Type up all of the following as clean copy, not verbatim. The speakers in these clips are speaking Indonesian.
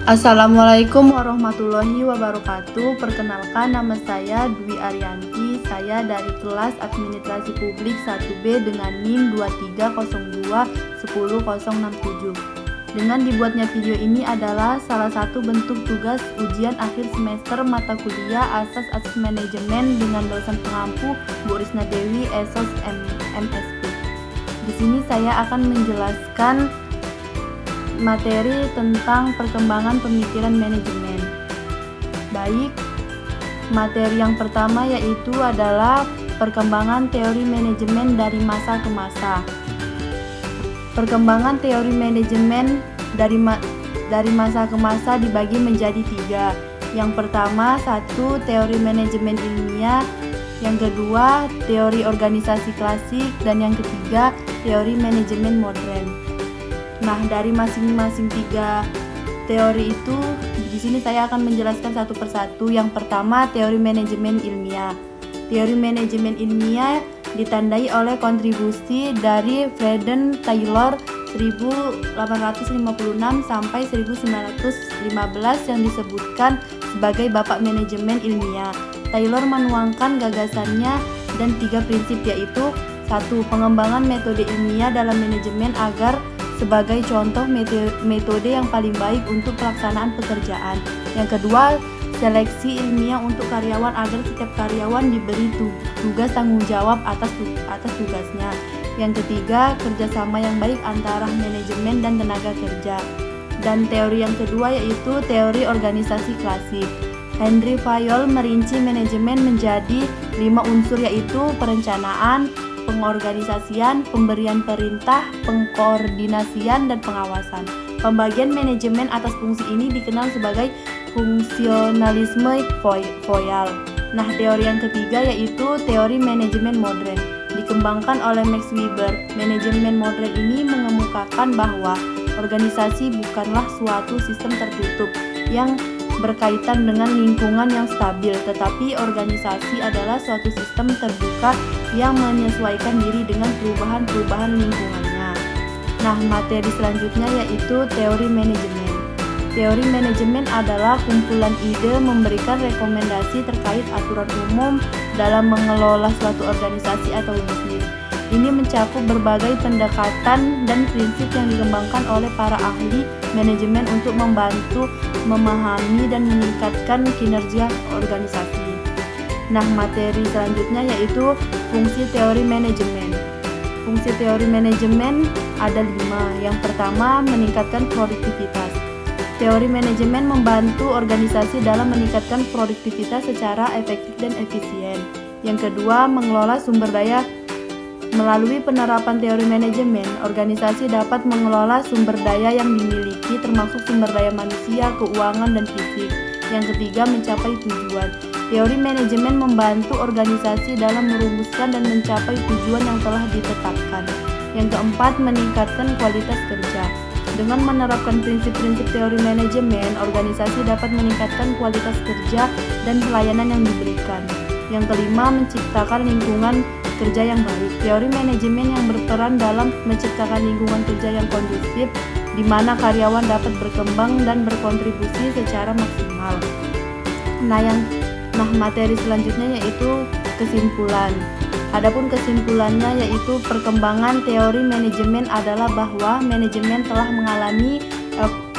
Assalamualaikum warahmatullahi wabarakatuh. Perkenalkan, nama saya Dwi Arianti. Saya dari kelas Administrasi Publik 1B dengan NIM 2302-10067. Dengan dibuatnya video ini adalah salah satu bentuk tugas ujian akhir semester mata kuliah Asas Manajemen dengan dosen pengampu Bu Risna Dewi, Esos MSP. Di sini saya akan menjelaskan materi tentang perkembangan pemikiran manajemen. Baik, materi yang pertama yaitu adalah perkembangan teori manajemen dari masa ke masa. Perkembangan teori manajemen dari masa ke masa dibagi menjadi 3. Yang pertama, 1. Teori manajemen ilmiah. Yang kedua, teori organisasi klasik. Dan yang ketiga, teori manajemen modern. Nah, dari masing-masing 3 teori itu, di sini saya akan menjelaskan satu persatu. Yang pertama, teori manajemen ilmiah. Teori manajemen ilmiah ditandai oleh kontribusi dari Frieden Taylor 1856 sampai 1915 yang disebutkan sebagai Bapak Manajemen Ilmiah. Taylor menuangkan gagasannya dan 3 prinsip, yaitu 1. Pengembangan metode ilmiah dalam manajemen agar sebagai contoh metode yang paling baik untuk pelaksanaan pekerjaan. Yang kedua, seleksi ilmiah untuk karyawan agar setiap karyawan diberi tugas tanggung jawab atas tugasnya. Yang ketiga, kerjasama yang baik antara manajemen dan tenaga kerja. Dan teori yang kedua yaitu teori organisasi klasik. Henry Fayol merinci manajemen menjadi 5 unsur, yaitu perencanaan, pengorganisasian, pemberian perintah, pengkoordinasian, dan pengawasan. Pembagian manajemen atas fungsi ini dikenal sebagai fungsionalisme Fayol. Nah, teori yang ketiga yaitu teori manajemen modern. Dikembangkan oleh Max Weber. Manajemen modern ini mengemukakan bahwa organisasi bukanlah suatu sistem tertutup yang berkaitan dengan lingkungan yang stabil, tetapi organisasi adalah suatu sistem terbuka yang menyesuaikan diri dengan perubahan-perubahan lingkungannya. Nah, materi selanjutnya yaitu teori manajemen. Teori manajemen adalah kumpulan ide memberikan rekomendasi terkait aturan umum dalam mengelola suatu organisasi atau bisnis. Ini mencakup berbagai pendekatan dan prinsip yang dikembangkan oleh para ahli manajemen untuk membantu memahami dan meningkatkan kinerja organisasi. Nah, materi selanjutnya yaitu fungsi teori manajemen. Fungsi teori manajemen ada 5. Yang pertama, meningkatkan produktivitas. Teori manajemen membantu organisasi dalam meningkatkan produktivitas secara efektif dan efisien. Yang kedua, mengelola sumber daya. Melalui penerapan teori manajemen, organisasi dapat mengelola sumber daya yang dimiliki, termasuk sumber daya manusia, keuangan, dan fisik. Yang ketiga, mencapai tujuan. Teori manajemen membantu organisasi dalam merumuskan dan mencapai tujuan yang telah ditetapkan. Yang keempat, meningkatkan kualitas kerja. Dengan menerapkan prinsip-prinsip teori manajemen, organisasi dapat meningkatkan kualitas kerja dan pelayanan yang diberikan. Yang kelima, menciptakan lingkungan kerja yang baik. Teori manajemen yang berperan dalam menciptakan lingkungan kerja yang kondusif di mana karyawan dapat berkembang dan berkontribusi secara maksimal. Nah, materi selanjutnya yaitu kesimpulan. Adapun kesimpulannya yaitu perkembangan teori manajemen adalah bahwa manajemen telah mengalami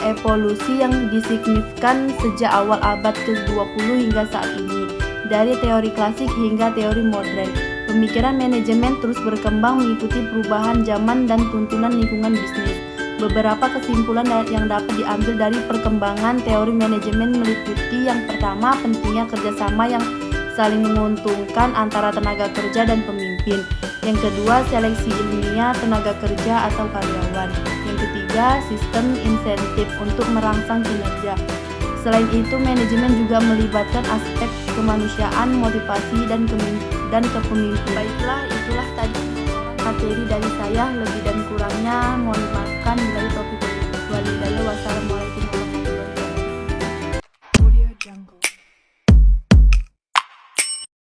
evolusi yang signifikan sejak awal abad ke-20 hingga saat ini. Dari teori klasik hingga teori modern, pemikiran manajemen terus berkembang mengikuti perubahan zaman dan tuntunan lingkungan bisnis. Beberapa kesimpulan yang dapat diambil dari perkembangan teori manajemen meliputi: yang pertama, pentingnya kerjasama yang saling menguntungkan antara tenaga kerja dan pemimpin. Yang kedua, seleksi ilmiah tenaga kerja atau karyawan. Yang ketiga, sistem insentif untuk merangsang kinerja. Selain itu, manajemen juga melibatkan aspek kemanusiaan, motivasi, dan kepemimpinan. Baiklah, itulah tadi materi dari saya. Lebih dan kurangnya mohon dimaafkan. Wassalamualaikum.